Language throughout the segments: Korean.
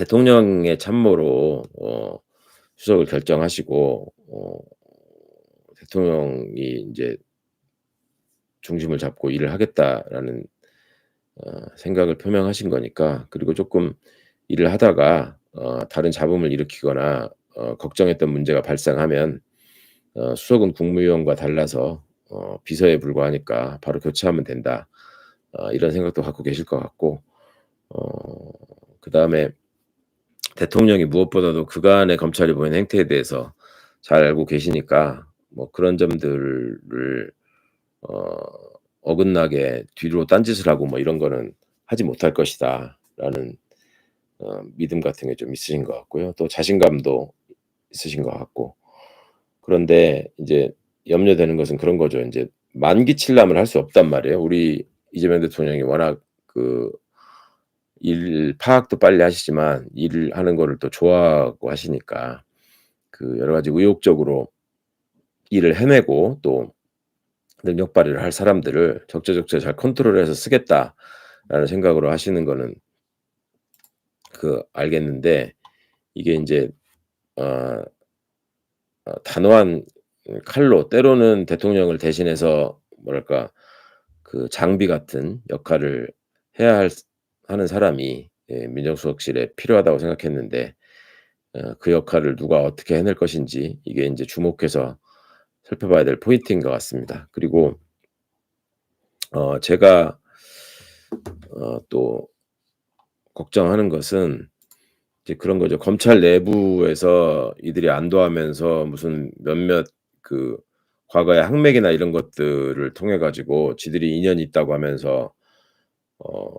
대통령의 참모로 수석을 결정하시고 대통령이 인제 중심을 잡고 일을 하겠다라는 생각을 표명하신 거니까, 그리고 쪼끔 일을 하다가 다른 잡음을 일으키거나 걱정했던 문제가 발생하면 수석은 국무위원과 달라서 비서에 불과하니까 바로 교체하면 된다. 이런 생각도 갖고 계실 것 같고, 어 그다음에 대통령이 무엇보다도 그간의 검찰이 보인 행태에 대해서 잘 알고 계시니까 뭐 그런 점들을 어 어긋나게 뒤로 딴짓을 하고 뭐 이런 거는 하지 못할 것이다라는 믿음 같은 게 좀 있으신 것 같고요. 또 자신감도 있으신 것 같고. 그런데 인제 염려되는 것은 그런 거죠. 인제 만기 칠람을 할 수 없단 말이에요. 우리 이재명 대통령이 워낙 그 일 파악도 빨리 하시지만 일을 하는 거를 또 좋아하고 하시니까 그 여러 가지 의욕적으로 일을 해내고 또 능력 발휘를 할 사람들을 적재적소에 잘 컨트롤해서 쓰겠다라는 생각으로 하시는 거는 알겠는데, 이게 인제 어 단호한 칼로 때로는 대통령을 대신해서 뭐랄까 그 장비 같은 역할을 해야 하는 사람이 민정수석실에 필요하다고 생각했는데, 그 역할을 누가 어떻게 해낼 것인지 이게 인제 주목해서 살펴봐야 될 포인트인 것 같습니다. 그리고 제가 또 걱정하는 것은 이제 그런 거죠. 검찰 내부에서 이들이 안도하면서 무슨 몇몇 그 과거의 항맥이나 이런 것들을 통해 가지고 지들이 인연이 있다고 하면서 어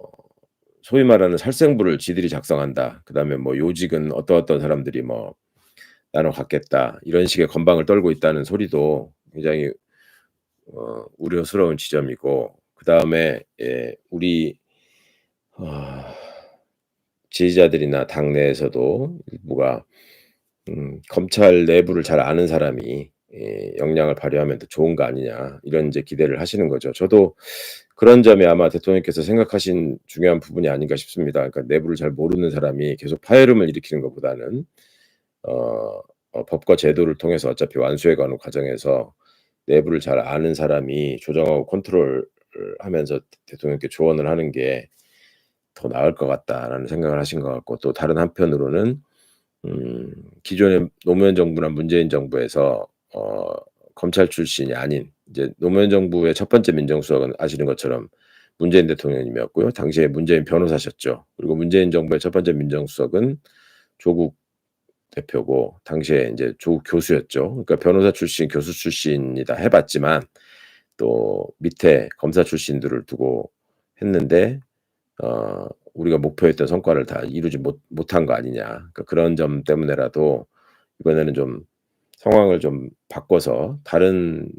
소위 말하는 살생부를 지들이 작성한다. 그다음에 뭐 요직은 어떤 사람들이 뭐 나눠 갖겠다. 이런 식의 건방을 떨고 있다는 소리도 굉장히 우려스러운 지점이고, 그다음에 우리 어 지지자들이나 당내에서도 일부가 검찰 내부를 잘 아는 사람이 역량을 발휘하면 더 좋은 거 아니냐, 이런 인제 기대를 하시는 거죠. 저도 그런 점이 아마 대통령께서 생각하신 중요한 부분이 아닌가 싶습니다. 그러니까 내부를 잘 모르는 사람이 계속 파열음을 일으키는 것보다는 어 법과 제도를 통해서 어차피 완수해 가는 과정에서 내부를 잘 아는 사람이 조정하고 컨트롤을 하면서 대통령께 조언을 하는 게 더 나을 것 같다라는 생각을 하신 것 같고, 또 다른 한편으로는 기존의 노무현 정부나 문재인 정부에서 검찰 출신이 아닌 이제 노무현 정부의 첫 번째 민정수석은 아시는 것처럼 문재인 대통령님이었고요. 당시에 문재인 변호사셨죠. 그리고 문재인 정부의 첫 번째 민정수석은 조국 대표고 당시에 인제 조국 교수였죠. 그러니까 변호사 출신, 교수 출신이다 해 봤지만 또 밑에 검사 출신들을 두고 했는데 우리가 목표했던 성과를 다 이루지 못한 거 아니냐. 그러니까 그런 점 때문에라도 이번에는 좀 상황을 좀 바꿔서 다른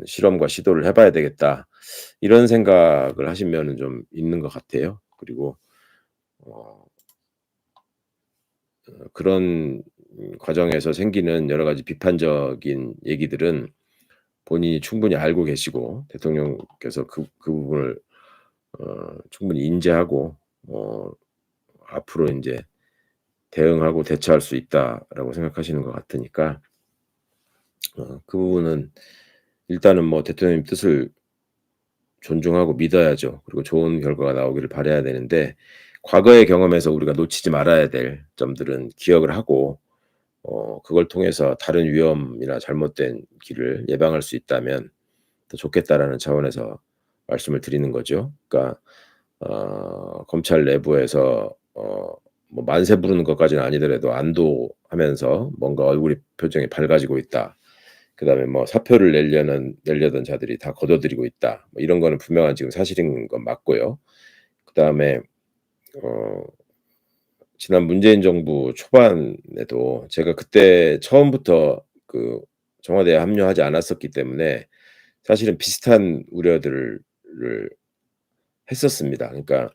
실험과 시도를 해 봐야 되겠다. 이런 생각을 하신 면은 좀 있는 것 같아요. 그리고 어 그런 과정에서 생기는 여러 가지 비판적인 얘기들은 본인이 충분히 알고 계시고 대통령께서 그 부분을 충분히 인지하고 어 앞으로 인제 대응하고 대처할 수 있다라고 생각하시는 것 같으니까 그 부분은 일단은 뭐 대통령님 뜻을 존중하고 믿어야죠. 그리고 좋은 결과가 나오기를 바라야 되는데, 과거의 경험에서 우리가 놓치지 말아야 될 점들은 기억을 하고 그걸 통해서 다른 위험이나 잘못된 길을 예방할 수 있다면 더 좋겠다라는 차원에서 말씀을 드리는 거죠. 그러니까 검찰 내부에서 뭐 만세 부르는 것까지는 아니더라도 안도하면서 뭔가 얼굴이 표정이 밝아지고 있다. 그다음에 뭐 사표를 내려던 자들이 다 거둬들이고 있다. 뭐 이런 거는 분명한 지금 사실인 건 맞고요. 그다음에 어 지난 문재인 정부 초반에도 제가 그때 처음부터 청와대에 합류하지 않았었기 때문에 사실은 비슷한 우려들을 했었습니다. 그러니까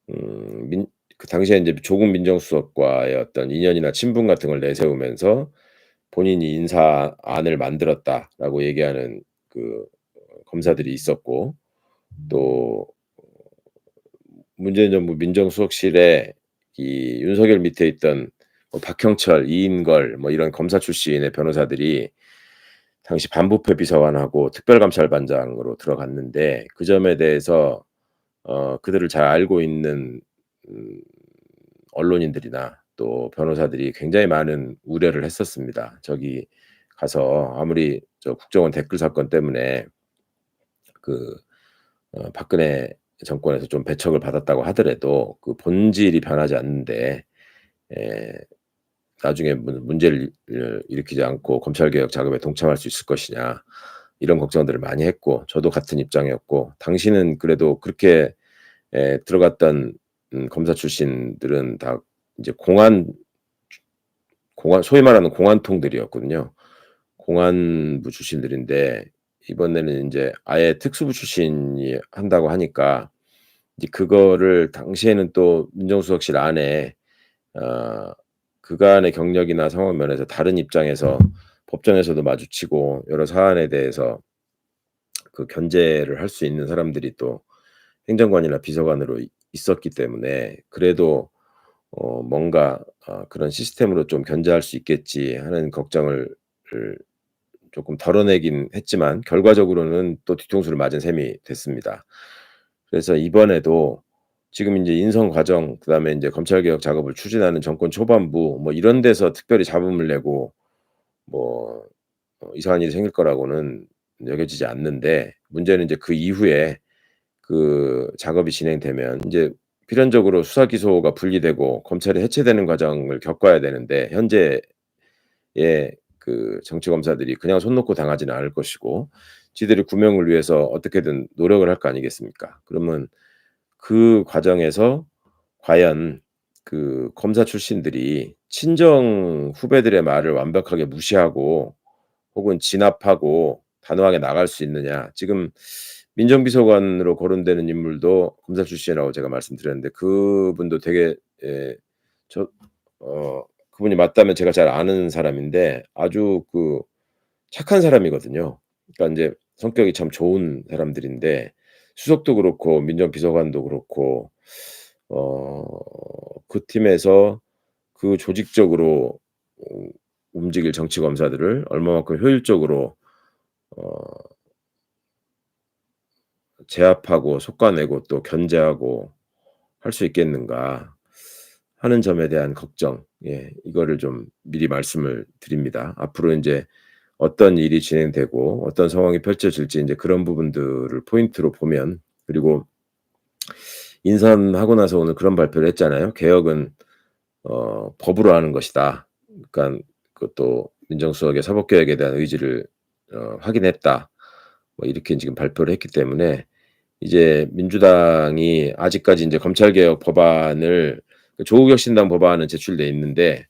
민 그 당시에 인제 조국 민정수석과의 어떤 인연이나 친분 같은 걸 내세우면서 본인이 "인사안을 만들었다."라고 얘기하는 검사들이 있었고, 또 문재인 정부 민정수석실에 이 윤석열 밑에 있던 뭐 박형철, 이인걸 뭐 이런 검사 출신의 변호사들이 당시 반부패 비서관하고 특별감찰반장으로 들어갔는데 그 점에 대해서 그들을 잘 알고 있는 음 언론인들이나 또 변호사들이 굉장히 많은 우려를 했었습니다. 저기 가서 아무리 저 국정원 댓글 사건 때문에 그 박근혜 정권에서 좀 배척을 받았다고 하더라도 그 본질이 변하지 않는데 에 나중에 문제를 일으키지 않고 검찰 개혁 작업에 동참할 수 있을 것이냐 이런 걱정들을 많이 했고 저도 같은 입장이었고 당시는 그래도 그렇게 들어갔던 검사 출신들은 다 이제 공안 소위 말하는 공안통들이었거든요. 공안부 출신들인데 이번에는 인제 아예 특수부 출신이 한다고 하니까 이제 그거를 당시에는 또 민정수석실 안에 어 그간의 경력이나 상황 면에서 다른 입장에서 법정에서도 마주치고 여러 사안에 대해서 그 견제를 할 수 있는 사람들이 또 행정관이나 비서관으로 있었기 때문에 그래도 뭔가 '그런 시스템으로 좀 견제할 수 있겠지.' 하는 걱정을 쪼끔 덜어내긴 했지만 결과적으로는 또 뒤통수를 맞은 셈이 됐습니다. 그래서 이번에도 지금 인제 인선 과정 그다음에 인제 검찰 개혁 작업을 추진하는 정권 초반부 뭐 이런 데서 특별히 잡음을 내고 뭐 이상한 일이 생길 거라고는 여겨지지 않는데 문제는 인제 그 이후에 그 작업이 진행되면 인제 필연적으로 수사 기소가 분리되고 검찰이 해체되는 과정을 겪어야 되는데 현재의 그 정치 검사들이 그냥 손 놓고 당하지는 않을 것이고 지들의 구명을 위해서 어떻게든 노력을 할 거 아니겠습니까? 그러면 그 과정에서 과연 그 검사 출신들이 친정 후배들의 말을 완벽하게 무시하고 혹은 진압하고 단호하게 나갈 수 있느냐. 지금 민정비서관으로 거론되는 인물도 검사 출신이라고 제가 말씀드렸는데 그분도 되게 예 저 그분이 맞다면 제가 잘 아는 사람인데 아주 그 착한 사람이거든요. 그러니까 인제 성격이 참 좋은 사람들인데 수석도 그렇고 민정비서관도 그렇고 어 그 팀에서 그 조직적으로 어 움직일 정치 검사들을 얼마만큼 효율적으로 어 제압하고 솎아내고 또 견제하고 할 수 있겠는가 하는 점에 대한 걱정 이거를 좀 미리 말씀을 드립니다. 앞으로 인제 어떤 일이 진행되고 어떤 상황이 펼쳐질지 인제 그런 부분들을 포인트로 보면 그리고 인선하고 나서 오늘 그런 발표를 했잖아요. "개혁은 법으로 하는 것이다." 그러니깐 그것도 민정수석의 사법개혁에 대한 의지를 확인했다. 뭐 이렇게 지금 발표를 했기 때문에 이제 민주당이 아직까지 인제 검찰개혁 법안을 그 조국혁신당 법안은 제출돼 있는데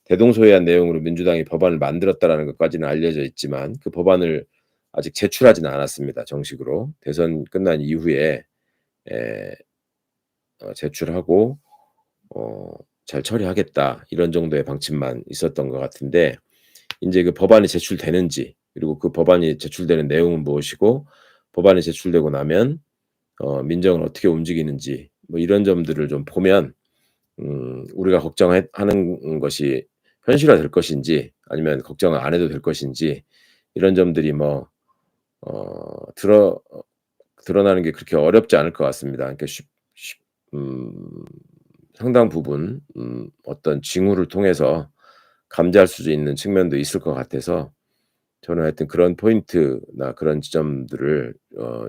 대동소이한 내용으로 민주당이 법안을 만들었다라는 것까지는 알려져 있지만 그 법안을 아직 제출하지는 않았습니다, 정식으로. 대선 끝난 이후에 에 제출하고 어 "잘 처리하겠다." 이런 정도의 방침만 있었던 것 같은데 인제 그 법안이 제출되는지 그리고 그 법안이 제출되는 내용은 무엇이고 법안이 제출되고 나면 민정을 어떻게 움직이는지 뭐 이런 점들을 좀 보면 우리가 하는 것이 현실화될 것인지 아니면 걱정을 안 해도 될 것인지 이런 점들이 뭐 어 드러 드러나는 게 그렇게 어렵지 않을 것 같습니다. 그러니까 쉽 상당 부분 어떤 징후를 통해서 감지할 수 있는 측면도 있을 것 같아서 저는 하여튼 그런 포인트나 그런 지점들을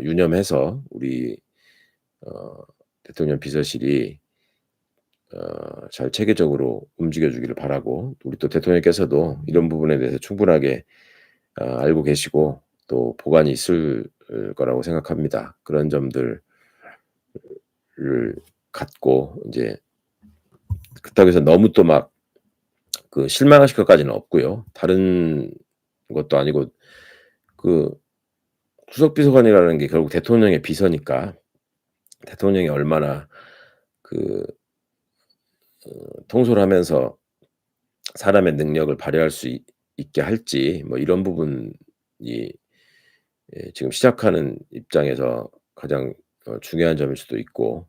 유념해서 우리 어 대통령 비서실이 잘 체계적으로 움직여 주기를 바라고 우리 또 대통령께서도 이런 부분에 대해서 충분하게 알고 계시고 또 보관이 있을 거라고 생각합니다. 그런 점들을 갖고 인제 그렇다고 해서 너무 또 막 그 실망하실 것까지는 없고요. 다른 것도 아니고 그 수석 비서관이라는 게 결국 대통령의 비서니까 대통령이 얼마나 그 통솔하면서 사람의 능력을 발휘할 수 있게 할지 뭐 이런 부분이 지금 시작하는 입장에서 가장 중요한 점일 수도 있고